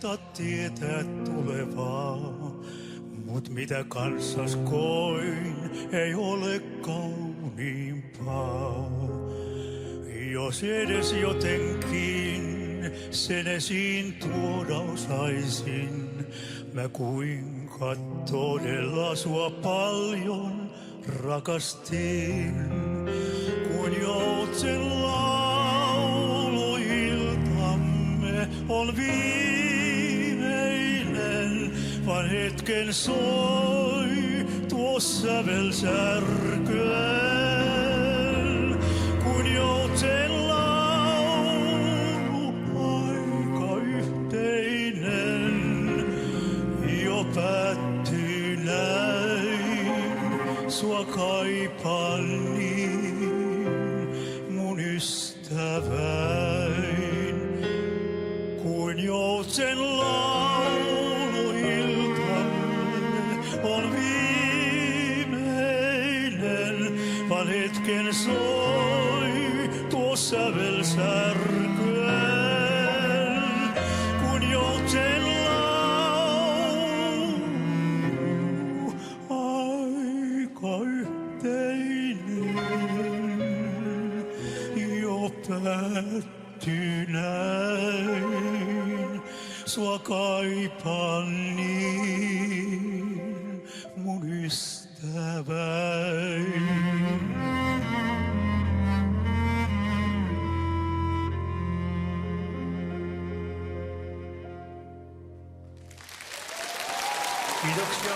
saata tietää tulevaa, mut mitä kanssas koin, ei ole kauniimpaa. Jos edes jotenkin sen esiin tuoda osaisin, mä kuinka todella sua paljon rakastin. Kun joutsen lauluiltamme on viimeinen, vaan hetken soi tuo sävelsärkyel. Kun joutsen laulu aika yhteinen jo päättyy näin, sua kaipaan niin, mun ystäväin. Kun joutsen lauluiltamme on viimeinen, vaan hetken soi tuo sävelsärkyel. Kun joutsen laulu aika yhteinen jo päättyy näin, sua kaipaan niin, mun ystäväin. Kiitoksia.